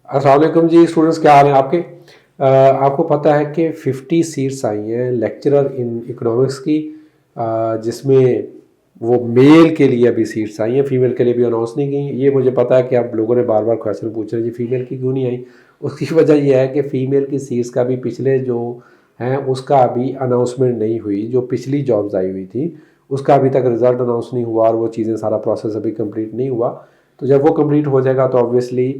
अस्सलाम वालेकुम जी स्टूडेंट्स, क्या हाल है आपके। आपको पता है कि 50 सीट्स आई हैं लेक्चरर इन इकोनॉमिक्स की, जिसमें वो मेल के लिए अभी सीट्स आई हैं, फीमेल के लिए भी अनाउंस नहीं की। ये मुझे पता है कि आप लोगों ने बार बार क्वेश्चन पूछ रहे हैं जी फीमेल की क्यों नहीं आई। उसकी वजह यह है कि फ़ीमेल की सीट्स का भी पिछले जो हैं उसका अभी अनाउंसमेंट नहीं हुई। जो पिछली जॉब्स आई हुई थी उसका अभी तक रिज़ल्ट अनाउंस नहीं हुआ और वो चीज़ें सारा प्रोसेस अभी कंप्लीट नहीं हुआ। तो जब वो कंप्लीट हो जाएगा तो ऑब्वियसली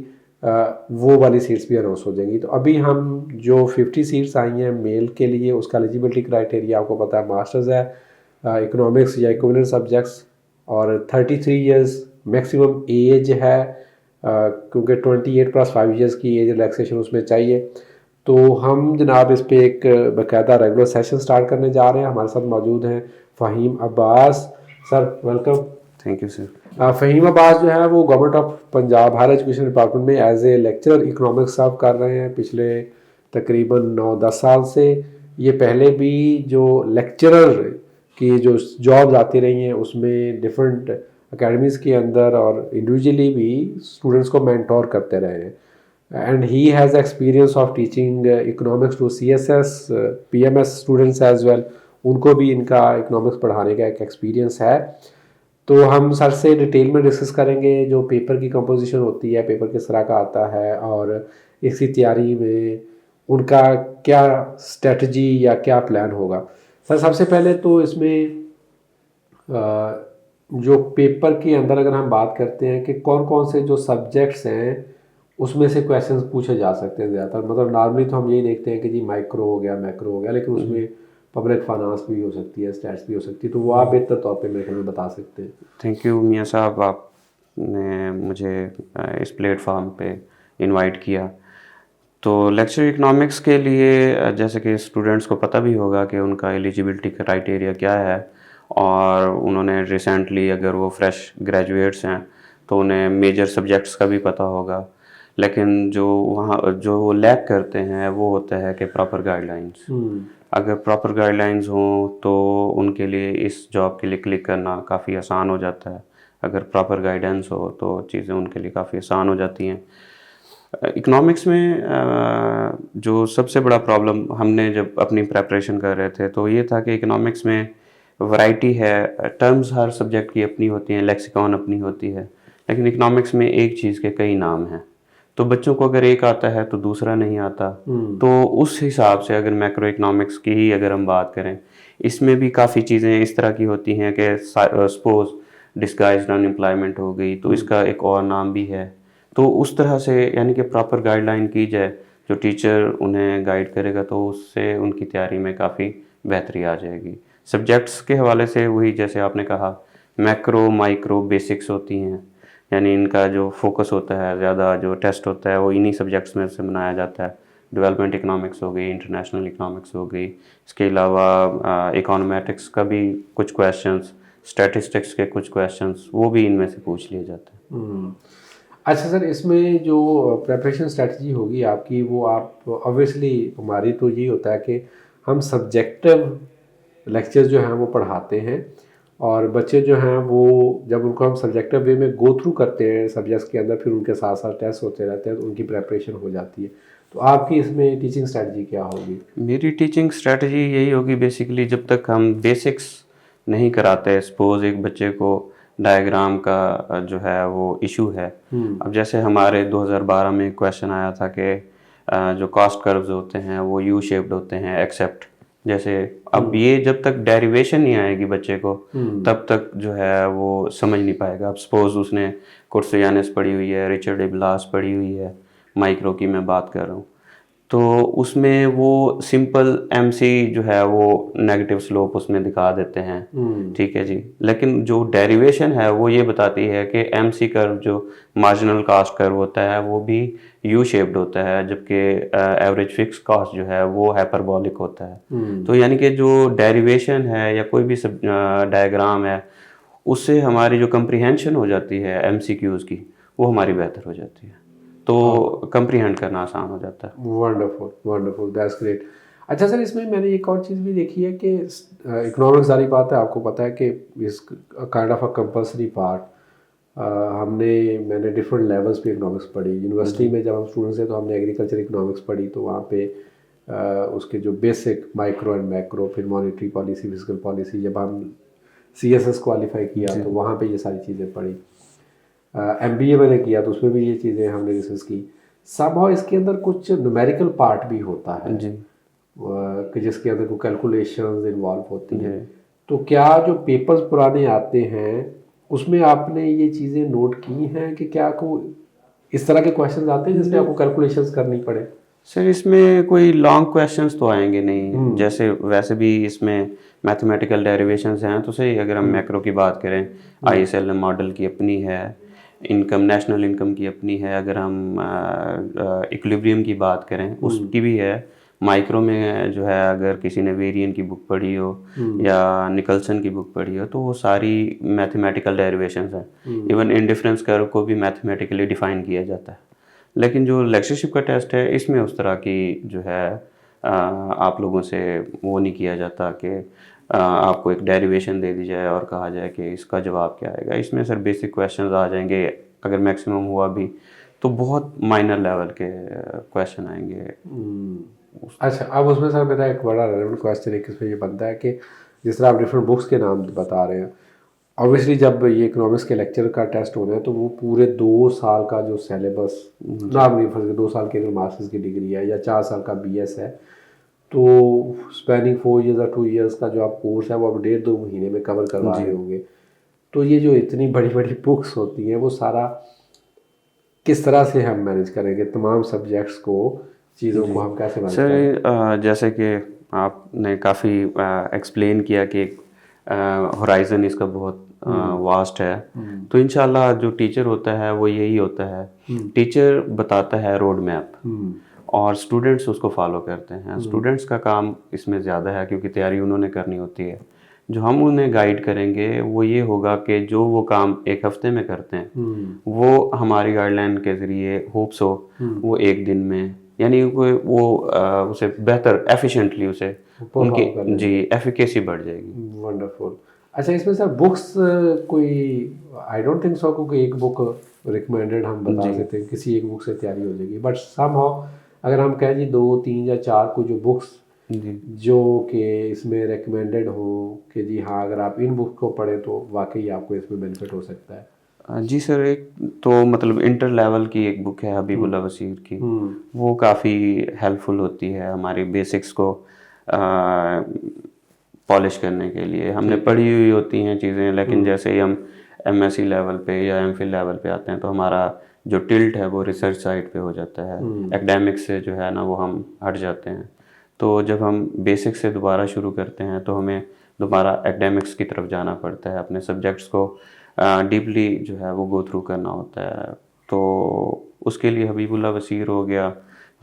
वो वाली सीट्स भी अनाउंस हो जाएंगी। तो अभी हम जो 50 सीट्स आई हैं मेल के लिए उसका एलिजिबिलिटी क्राइटेरिया आपको पता है मास्टर्स है इकोनॉमिक्स या इक्विवेलेंट सब्जेक्ट्स, और 33 इयर्स मैक्सिमम एज है, क्योंकि 28 प्लस 5 इयर्स की एज रिलैक्सेशन उसमें चाहिए। तो हम जनाब इस पे एक बाकायदा रेगुलर सेशन स्टार्ट करने जा रहे हैं। हमारे साथ मौजूद हैं Faheem Abbas sir, welcome. Thank you sir. Faheem Abbas जो है वो government of Punjab higher education department में as a lecturer economics serve कर रहे हैं पिछले तकरीबन 9-10 साल से। ये पहले भी जो लेक्चरर की जो जॉब्स आती रही हैं उसमें डिफरेंट अकेडमीज़ के अंदर और इंडिविजुअली भी स्टूडेंट्स को मेंटोर करते रहे हैं। And he has experience of teaching economics to CSS PMS students as well. उनको भी इनका इकोनॉमिक्स पढ़ाने का एक एक्सपीरियंस है। तो हम सर से डिटेल में डिस्कस करेंगे जो पेपर की कंपोजिशन होती है, पेपर किस तरह का आता है और इसकी तैयारी में उनका क्या स्ट्रेटजी या क्या प्लान होगा। सर सबसे पहले तो इसमें जो पेपर के अंदर अगर हम बात करते हैं कि कौन कौन से जो सब्जेक्ट्स हैं उसमें से क्वेश्चंस पूछे जा सकते हैं ज़्यादातर। मतलब नॉर्मली तो हम यही देखते हैं कि जी माइक्रो हो गया, मैक्रो हो गया, लेकिन उसमें पब्लिक फाइनेंस भी हो सकती है, स्टैट्स भी हो सकती है। तो वो आप बेहतर तौर पे मेरे ख्याल में बता सकते हैं। थैंक यू मियाँ साहब, आपने मुझे इस प्लेटफॉर्म पे इनवाइट किया। तो लेक्चर इकोनॉमिक्स के लिए जैसे कि स्टूडेंट्स को पता भी होगा कि उनका एलिजिबिलिटी क्राइटेरिया क्या है, और उन्होंने रिसेंटली अगर वो फ्रेश ग्रेजुएट्स हैं तो उन्हें मेजर सब्जेक्ट्स का भी पता होगा। लेकिन जो वहाँ जो वो लैक करते हैं वो होता है कि प्रॉपर गाइडलाइंस। अगर प्रॉपर गाइडलाइंस हों तो उनके लिए इस जॉब के लिए क्लिक करना काफ़ी आसान हो जाता है। अगर प्रॉपर गाइडेंस हो तो चीज़ें उनके लिए काफ़ी आसान हो जाती हैं। इकोनॉमिक्स में जो सबसे बड़ा प्रॉब्लम हमने जब अपनी प्रेपरेशन कर रहे थे तो ये था कि इकोनॉमिक्स में वैरायटी है, टर्म्स हर सब्जेक्ट की अपनी होती हैं, लेक्सिकॉन अपनी होती है, लेकिन इकोनॉमिक्स में एक चीज़ के कई नाम हैं। तो बच्चों को अगर एक आता है तो दूसरा नहीं आता। तो उस हिसाब से अगर मैक्रो इकोनॉमिक्स की ही अगर हम बात करें, इसमें भी काफ़ी चीज़ें इस तरह की होती हैं कि सपोज डिस्गाइज्ड अनएम्प्लॉयमेंट हो गई तो इसका एक और नाम भी है। तो उस तरह से यानी कि प्रॉपर गाइडलाइन की जाए, जो टीचर उन्हें गाइड करेगा तो उससे उनकी तैयारी में काफ़ी बेहतरी आ जाएगी। सब्जेक्ट्स के हवाले से वही जैसे आपने कहा, मैक्रो माइक्रो बेसिक्स होती हैं, यानी इनका जो फोकस होता है, ज़्यादा जो टेस्ट होता है वो इन्हीं सब्जेक्ट्स में से बनाया जाता है। डेवलपमेंट इकोनॉमिक्स हो गई, इंटरनेशनल इकोनॉमिक्स हो गई, इसके अलावा इकोनोमेटिक्स का भी कुछ क्वेश्चंस, स्टैटिस्टिक्स के कुछ क्वेश्चंस वो भी इनमें से पूछ लिए जाते हैं। अच्छा सर, इसमें जो प्रेपरेशन स्ट्रेटजी होगी आपकी वो आप ऑब्वियसली, हमारी तो यही होता है कि हम सब्जेक्टिव लेक्चर्स जो हैं वो पढ़ाते हैं और बच्चे जो हैं वो जब उनको हम सब्जेक्टिव वे में गो थ्रू करते हैं सब्जेक्ट्स के अंदर, फिर उनके साथ साथ टेस्ट होते रहते हैं तो उनकी प्रेपरेशन हो जाती है। तो आपकी इसमें टीचिंग स्ट्रेटजी क्या होगी? मेरी टीचिंग स्ट्रेटजी यही होगी बेसिकली, जब तक हम बेसिक्स नहीं कराते, सपोज एक बच्चे को डायग्राम का जो है वो इशू है। अब जैसे हमारे 2012 में क्वेश्चन आया था कि जो कॉस्ट कर्व्स होते हैं वो यू शेप्ड होते हैं एक्सेप्ट जैसे। अब ये जब तक डेरिवेशन नहीं आएगी बच्चे को तब तक जो है वो समझ नहीं पाएगा। अब सपोज उसने कुर्सियानिस पढ़ी हुई है, रिचर्ड इबलास पढ़ी हुई है, माइक्रो की मैं बात कर रहा हूँ, तो उसमें वो सिंपल एमसी जो है वो नेगेटिव स्लोप उसमें दिखा देते हैं, ठीक है जी। लेकिन जो डेरिवेशन है वो ये बताती है कि एमसी कर्व जो मार्जिनल कास्ट कर्व होता है वो भी यू शेप्ड होता है, जबकि एवरेज फिक्स कास्ट जो है वो हाइपरबोलिक होता है। तो यानी कि जो डेरिवेशन है या कोई भी डायग्राम है उससे हमारी जो कंप्रीहेंशन हो जाती है एमसीक्यूज की वो हमारी बेहतर हो जाती है, तो कंप्रीहेंड करना आसान हो जाता है। Wonderful wonderful, that's great. अच्छा सर, इसमें मैंने एक और चीज़ भी देखी है कि इकोनॉमिक्स सारी बात है, आपको पता है कि इस kind of a compulsory part मैंने डिफरेंट लेवल्स पे इकोनॉमिक्स पढ़ी। यूनिवर्सिटी में जब हम स्टूडेंट्स थे तो हमने एग्रीकल्चर इकोनॉमिक्स पढ़ी, तो वहाँ पे उसके जो बेसिक माइक्रो एंड मैक्रो, फिर मॉनेटरी पॉलिसी, फिजिकल पॉलिसी, जब हम CSS क्वालिफाई किया तो वहाँ पे ये सारी चीज़ें पढ़ी। MBA मैंने किया तो उसमें भी ये चीज़ें हमने डिस्कस की। समहाउ इसके अंदर कुछ न्यूमेरिकल पार्ट भी होता है जी कि जिसके अंदर कुछ कैलकुलेशंस इन्वॉल्व होती हैं। तो क्या जो पेपर्स पुराने आते हैं उसमें आपने ये चीज़ें नोट की हैं कि क्या को इस तरह के क्वेश्चंस आते हैं जिसमें आपको कैलकुलेशंस करनी पड़े? सर, इसमें कोई लॉन्ग क्वेश्चंस तो आएंगे नहीं, जैसे वैसे भी इसमें मैथमेटिकल डेरिवेशंस हैं तो सही। अगर हम मैक्रो की बात करें, ISLM मॉडल की अपनी है, इनकम, नेशनल इनकम की अपनी है। अगर हम इक्विलिब्रियम की बात करें उसकी भी है। माइक्रो में जो है, अगर किसी ने वेरियन की बुक पढ़ी हो या निकलसन की बुक पढ़ी हो तो वो सारी मैथमेटिकल डेरिवेशंस हैं। इवन इंडिफरेंस कर्व को भी मैथमेटिकली डिफाइन किया जाता है। लेकिन जो लेक्चरशिप का टेस्ट है इसमें उस तरह की जो है आप लोगों से वो नहीं किया जाता कि आपको एक डेरिवेशन दे दी जाए और कहा जाए कि इसका जवाब क्या आएगा। इसमें सर बेसिक क्वेश्चंस आ जाएंगे, अगर मैक्सिमम हुआ भी तो बहुत माइनर लेवल के क्वेश्चन आएंगे। अच्छा, अब उसमें सर मेरा एक बड़ा रेलेवेंट क्वेश्चन है कि इसमें ये बनता है कि जिस तरह आप डिफरेंट बुक्स के नाम बता रहे हैं, ऑब्वियसली जब ये इकोनॉमिक्स के लेक्चर का टेस्ट होना है तो वो पूरे 2 साल का जो सिलेबस, नॉर्मली 2 साल की अगर मास्टर्स की डिग्री है या 4 साल का BS है, तो स्पैनिंग 4 ईयर्स और 2 ईयर्स का जो आप कोर्स है वो आप 1.5-2 महीने में कवर करवा रहे होंगे। तो ये जो इतनी बड़ी बड़ी बुक्स होती हैं वो सारा किस तरह से हम मैनेज करेंगे, तमाम सब्जेक्ट्स को, चीज़ों को हम कैसे मैनेज करें? सर, जैसे कि आपने काफ़ी एक्सप्लेन किया कि होराइजन इसका बहुत वास्ट है, तो इंशाल्लाह जो टीचर होता है वो यही होता है। टीचर बताता है रोड मैप और स्टूडेंट्स उसको फॉलो करते हैं। स्टूडेंट्स का काम इसमें ज़्यादा है क्योंकि तैयारी उन्होंने करनी होती है। जो हम उन्हें गाइड करेंगे वो ये होगा कि जो वो काम एक हफ्ते में करते हैं वो हमारी गाइडलाइन के ज़रिए होप्स हो वो एक दिन में, यानी वो उसे बेहतर एफिशिएंटली उसे उनकी जी एफिकेसी बढ़ जाएगी। वंडरफुल। अच्छा, इसमें सर बुक्स कोई, आई डोंट थिंक सो क्योंकि एक बुक रिकमेंडेड हम बता सकते हैं, किसी एक बुक से तैयारी हो जाएगी, बट समहाउ अगर हम कहें जी 2-3 या 4 को जो बुक्स जो कि इसमें रिकमेंडेड हो कि जी हाँ अगर आप इन बुक को पढ़ें तो वाकई आपको इसमें बेनिफिट हो सकता है। जी सर, एक तो मतलब इंटर लेवल की एक बुक है हबीबुल्लाह वसीर की, वो काफ़ी हेल्पफुल होती है हमारी बेसिक्स को पॉलिश करने के लिए। हमने पढ़ी हुई होती हैं चीज़ें, लेकिन जैसे ही हम MSc लेवल पे या MPhil लेवल पे आते हैं तो हमारा जो टिल्ट है वो रिसर्च साइड पे हो जाता है। एकेडमिक्स से जो है ना वो हम हट जाते हैं। तो जब हम बेसिक से दोबारा शुरू करते हैं तो हमें दोबारा एकेडमिक्स की तरफ जाना पड़ता है, अपने सब्जेक्ट्स को डीपली जो है वो गो थ्रू करना होता है। तो उसके लिए हबीबुल्लाह वसीर हो गया,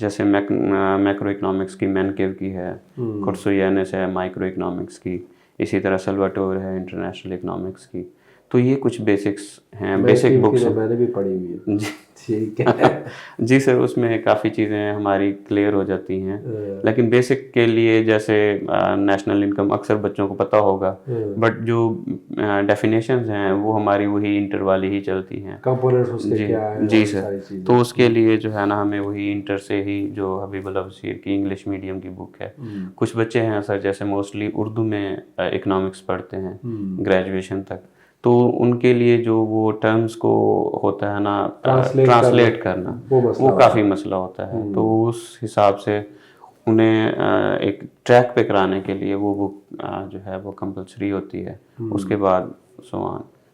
जैसे मैक्रो इकोनॉमिक्स की मैनकेव की है, कुर्सुयानिस है माइक्रो इकोनॉमिक्स की, इसी तरह सल्वाटोर है इंटरनेशनल इकोनॉमिक्स की। तो ये कुछ बेसिक्स हैं, बेसिक बुक्स हैं। मैंने भी पढ़ी हुई है। जी ठीक है। जी सर, उसमें काफ़ी चीज़ें हमारी क्लियर हो जाती हैं। लेकिन बेसिक के लिए जैसे नेशनल इनकम अक्सर बच्चों को पता होगा, बट जो डेफिनेशंस हैं वो हमारी वही इंटर वाली ही चलती हैं। कंपोनेंट्स उसके जी क्या है, जी और सारी सर, चीज़ें। तो उसके लिए जो है ना हमें वही इंटर से ही जो हबीबुल्लाह वसीर की इंग्लिश मीडियम की बुक है। कुछ बच्चे हैं सर जैसे मोस्टली उर्दू में इकोनॉमिक्स पढ़ते हैं ग्रेजुएशन तक, तो उनके लिए जो वो टर्म्स को होता है ना ट्रांसलेट करना वो काफ़ी मसला होता है। तो उस हिसाब से उन्हें एक ट्रैक पे कराने के लिए वो बुक जो है वो कंपलसरी होती है। उसके बाद सो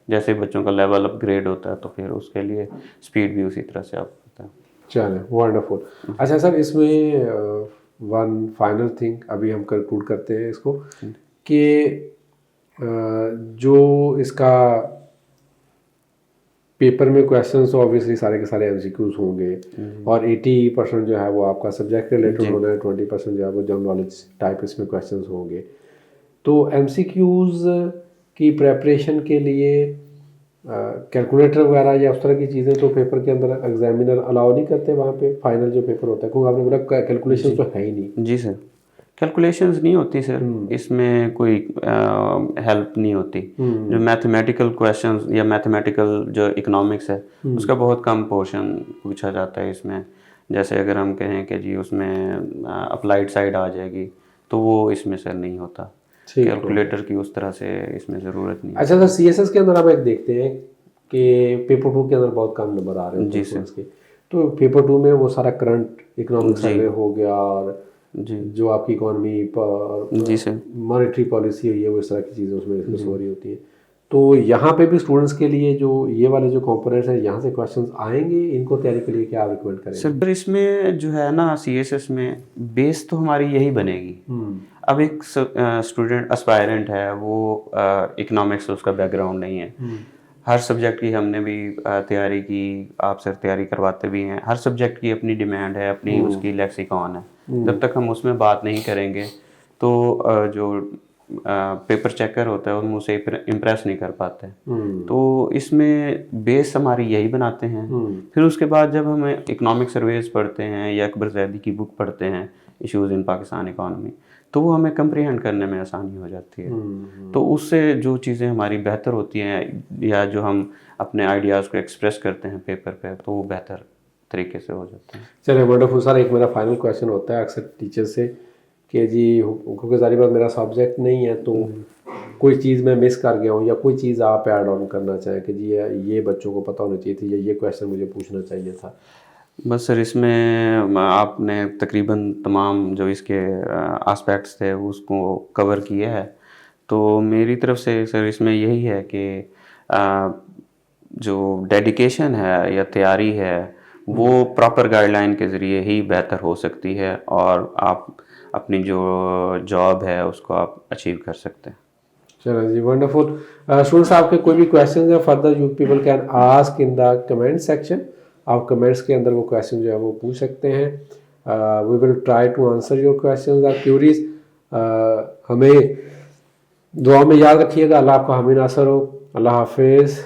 जैसे बच्चों का लेवल अपग्रेड होता है तो फिर उसके लिए स्पीड भी उसी तरह से अप होता है। चले, वंडरफुल। अच्छा सर, इसमें वन फाइनल थिंग अभी हम कंक्लूड करते हैं इसको कि जो इसका पेपर में क्वेश्चंस तो ऑब्वियसली सारे के सारे MCQs होंगे और 80% जो है वो आपका सब्जेक्ट रिलेटेड होना है, 20% जो है वो जनरल नॉलेज टाइप इसमें क्वेश्चंस होंगे। तो MCQs की प्रेपरेशन के लिए कैलकुलेटर वगैरह या उस तरह की चीज़ें तो पेपर के अंदर एग्जामिनर अलाउ नहीं करते वहाँ पे फाइनल जो पेपर होता है, क्योंकि आपने बोला कैलकुलेशन तो है ही नहीं। जी सर, कैलकुलेशंस नहीं होती सर, इसमें कोई हेल्प नहीं होती। जो मैथमेटिकल क्वेश्चंस या मैथमेटिकल जो इकोनॉमिक्स है उसका बहुत कम पोर्शन पूछा जाता है इसमें। जैसे अगर हम कहें कि जी उसमें अप्लाइड साइड आ जाएगी तो वो इसमें सर नहीं होता, कैलकुलेटर की उस तरह से इसमें ज़रूरत नहीं। अच्छा सर, सीएसएस के अंदर हम एक देखते हैं कि पेपर 2 के अंदर बहुत कम नंबर आ रहे हैं जी सर। के, तो पेपर 2 में वो सारा करंट इकोनॉमिक सर्वे हो गया और जी जो आपकी इकोनॉमी पर जी सर। मॉनेटरी पॉलिसी हुई है वो इस तरह की चीज़ें उसमें डिस्कस हो रही होती हैं। तो यहाँ पे भी स्टूडेंट्स के लिए जो ये वाले जो कंपोनेंट्स हैं यहाँ से क्वेश्चंस आएंगे, इनको तैयारी के लिए क्या रिकमेंड करेंगे? सर इसमें जो है ना सीएसएस में बेस तो हमारी यही बनेगी। अब एक स्टूडेंट एस्पायरेंट है, वो इकोनॉमिक्स उसका बैकग्राउंड नहीं है, हर सब्जेक्ट की हमने भी तैयारी की, आप सर तैयारी करवाते भी हैं, हर सब्जेक्ट की अपनी डिमांड है, अपनी उसकी लेक्सिकॉन है। जब तक हम उसमें बात नहीं करेंगे तो जो पेपर चेकर होता है वो उसे इम्प्रेस नहीं कर पाते। तो इसमें बेस हमारी यही बनाते हैं। फिर उसके बाद जब हम इकोनॉमिक सर्वेज पढ़ते हैं या अकबर जैदी की बुक पढ़ते हैं इश्यूज इन पाकिस्तान इकॉनमी, तो वो हमें कंप्रीहेंड करने में आसानी हो जाती है। तो उससे जो चीज़ें हमारी बेहतर होती हैं या जो हम अपने आइडियाज़ को एक्सप्रेस करते हैं पेपर पे, तो वो बेहतर तरीके से हो जाते हैं। चलिए वंडरफुल सर, एक मेरा फाइनल क्वेश्चन होता है अक्सर टीचर से कि जी क्योंकि सारी बात मेरा सब्जेक्ट नहीं है तो कोई चीज़ मैं मिस कर गया हूँ या कोई चीज़ आप ऐड ऑन करना चाहें कि जी ये बच्चों को पता होनी चाहिए थी या ये क्वेश्चन मुझे पूछना चाहिए था। बस सर इसमें आपने तकरीबन तमाम जो इसके एस्पेक्ट्स थे उसको कवर किया है। तो मेरी तरफ से सर इसमें यही है कि जो डेडिकेशन है या तैयारी है वो प्रॉपर गाइडलाइन के ज़रिए ही बेहतर हो सकती है और आप अपनी जो जॉब है उसको आप अचीव कर सकते हैं। चलो जी वंडरफुल। स्टूडेंट्स आपके कोई भी क्वेश्चन है further you people can ask in the comment section. आप कमेंट्स के अंदर वो क्वेश्चन जो है वो पूछ सकते हैं। We will try to answer your question or queries. हमें दुआ में याद रखिएगा। अल्लाह आपका हामी नासर हो। अल्लाह हाफिज़।